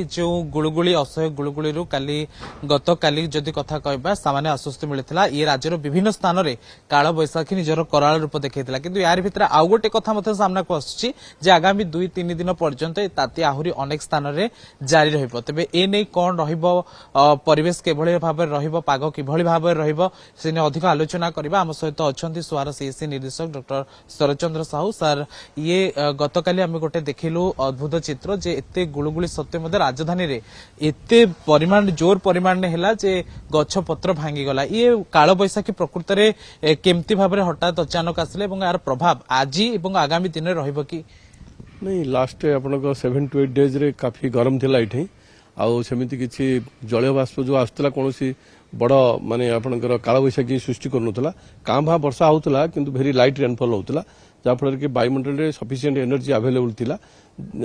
जो गुड़गुड़ी असह्य गुड़गुड़ी काली गत काली जदि कथा कहबा सामान्य आश्वस्ति मिलता ये राज्यर विभिन्न स्थान में काल बैशाखी निजर कराल रूप देखा कि यार भितर आउ गोटे कथा सामना को आसुची आगामी 2-3 दिन पर्यंत ताती आहरी अनेक स्थान में जारी रहिबो तेबे ए नै कोन रहिबो परिवेश केभଳି भाबे रहिबो पाग किभଳି भाबे रहिबो से अधिक आलोचना करबा हम सहित अछंती सुआर सीएससी निर्देशक डॉक्टर शरचंद्र साहू सर ये गतकाली आम गोटे देखिलु अद्भुत चित्र जे एते गुळुगुळी सत्य मध्य राजधानी रे एते परिमाण जोर परिमाण ने हैला जे गछ पत्र भांगी गला ये काल बैशाखी प्रकृत रे केमती भाबरे हठात अचानक आसले एवं यार प्रभाव आज एवं आगामी दिन रे रहइबो कि नहीं लास्ट आपन 7 to 8 डेज रे काफी गरम थिला इठे आउ सेमिति किछि जलय बाष्प जो आस्तला कोनोसी बड़ माने आपनकर काल बैशाखी सृष्टि करनुतला कांभा वर्षा होतला किंतु वेरी लाइट रेनफॉल होतला जा फल कि वायुमंडल रे सफिशिएंट एनर्जी अवेलेबल थिला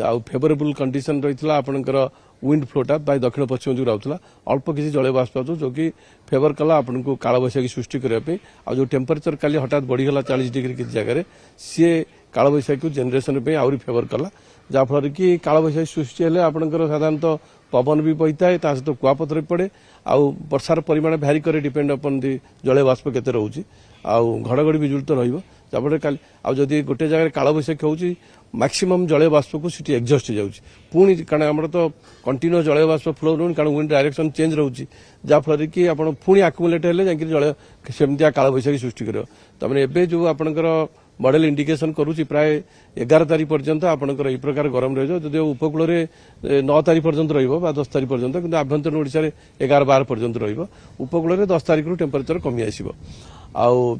आ फेवरेबल कंडीशन रहितला आपनकर विंड फ्लोटा बाय दक्षिण पश्चिम जो राउतला अल्प किसी जलय बाष्प जो कि फेवर कला आपन को काल बैशाखी सृष्टि करबा पे आ जो टेंपरेचर काली हठात बढ़ी गला 40 डिग्री किसी जगह रे सी काल बैशाखी जेनरेशन पे आउरी फेवर कला जा फल कि काल बैशाखी सृष्टि हेले आपनकर साधारणतः पवन भी बही थाए सहित कुआपथर पड़े आउ वर्षार परिमाण भ्यारी करे डिपेंड अपन दी जलय बाष्प केते रहउची आउ घड़घड़ी बिजुली तो रहिबो जाबडे काली आउ जदी गोटे जगह काल बैशाखी होउची मैक्सिमम जलय बाष्प को सिटी एग्जॉस्ट जाउची पुणी कारण हमर तो कंटिन्यू जलय बाष्प फ्लो रहउन कारण विंड डायरेक्शन चेंज रहउची जा फल कि आपण पुणी एक्युमुलेट हेले जाकि जलय सेमतिया काल बैशाखी सृष्टि करियो तमने एबे जो आपनकर मॉडल इंडिकेशन करूची प्राय 11 तारीख पर्यंत आपनकर ए प्रकार गरम रहिजो जदि उपकूल रे 9 तारीख पर्यंत रहिबो बा 10 तारीख पर्यंत किंतु आभ्यंतर ओडिसा रे 11-12 पर्यंत रहिबो उपकूल रे 10 तारीख रु टेंपरेचर कमी आसीबो आउ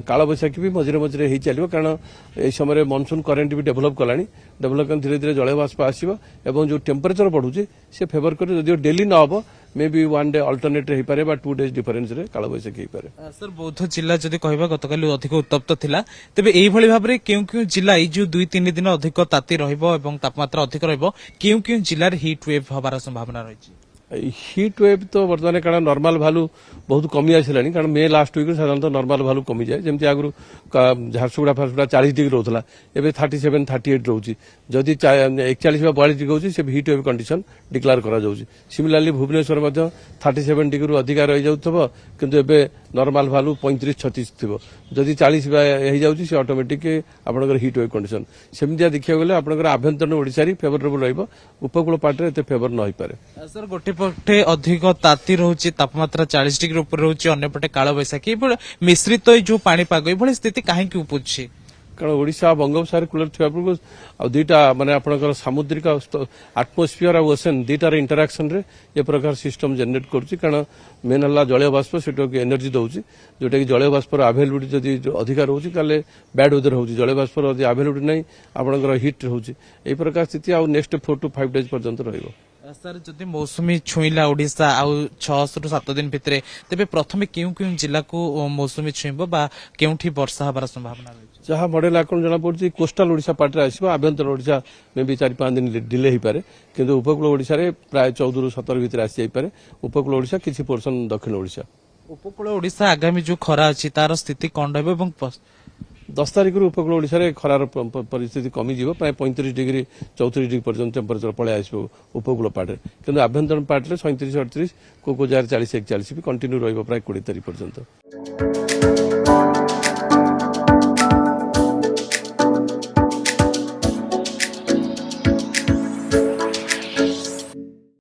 काल बैशाखी भी मझे मझे ही चलो कारण ए समय मनसून करेन्ट भी डेभलप कलानी डेभलपमेंट धीरे धीरे जलय बाष्प आसो एवं जो टेम्परेचर बढ़ुचे से फेवर कर जो डेली न हम मे बी 1 डे अल्टरनेट हो पारे 2 डेज डिफरेंस रे काल बैशाखी हो पारे सर बौद्ध जिला जदि कहबा गतकाली अधिक उत्तप्त थिला तेबे एई भली भाबरे केउ जिला ई जो 2-3 दिन अधिक ताती रहइबो एवं तापमात्रा अधिक रहइबो केउ जिल्ला रे हीट वेव हबार संभावना रहिछि हिट वेव तो बर्तमान कारण नॉर्मल भैल्यू बहुत कमी आसला कारण मे लास्ट वीक साधारणतः नॉर्मल भैल्यू कमी जाए जमी आगु झारसुगुड़ा फारसुगुड़ा 40 डिग्री रोला एवं 37-38 रोचे जदि 41 बा 42 डिग्री होची से हिट वेव कंडीशन डिक्लेयर करा जाउची सिमिलरली भुवनेश्वर मध्य 37 डिग्री अधिक रही जाउथबो किंतु एबे नॉर्मल भैल्यू 35-36 थिबो जदि 40 बा हे जाउची से ऑटोमेटिक आपनकर हिट वेव कंडीशन सेमिदिया देखिया गेले आपनकर आभ्यंतर ओडिसा री फेवरेबल रहइबो उपकूल पार्ट रे एते फेवर न होई पारे सर गोटे पटे अधिक ताती रोचे तापमात्रा 40 डिग्री ऊपर रोचे अन्य पटे काल बैशाखी मिश्रित जो पाणीपाग ये स्थिति कहीं उपजे कारण ओडिशा बंगोपसागर कूलर थी दुईटा माने आपनकर सामुद्रिक आटमोस्फियर आ ओशन दुईटार इंटराक्शन रे ये प्रकार सिस्टम जनरेट करुच्ची कारण मेन हला जलय बाष्प सेटा एनर्जी दउची जोटा कि जलय बाष्पर अवेलेबिलिटी जदि अधिक रोची काले बैड वेदर होची जलय बाष्पर जदि अवेलेबिलिटी नहीं आपनकर हिट होची ए प्रकार स्थिति आ नेक्स्ट 4 to 5 डेज पर्यंत रहिबो सर जदि मौसुमी छुईला ओडिशा आउ 6 to 7 दिन भितरे तेबे प्रथमे केउ जिला को मौसुमी छुईबो बा केउठी वर्षा हबार संभावना रही जहाँ मॉडल आकलन जना पड़ी कोस्टाल ओडिशा पार्टी आसो आभ्यंतर ओडिशा में भी 4-5 दिन डिले हो पारे किंतु उपकूल ओडिशा रे प्राय 14 ରୁ 17 भितर आसी जाई पारे उपकूल ओडिशा किछि पोर्शन दक्षिण ओडिशा उपकूल ओडिशा आगामी जो खरा अछि तार स्थिति कोन रहबो एवं 10 तारीख रु उपकूल ओडिशा रे खरार परिस्थिति कमी जीवो प्राय 35 डिग्री 34 डिग्री पर्यंत टेम्परेचर पळे आसो उपकूल पार्ट किंतु आभ्यंतर पार्ट रे 37-38 को जार 40-41 भी कंटिन्यू रहइबो प्राय 20 तारीख पर्यंत।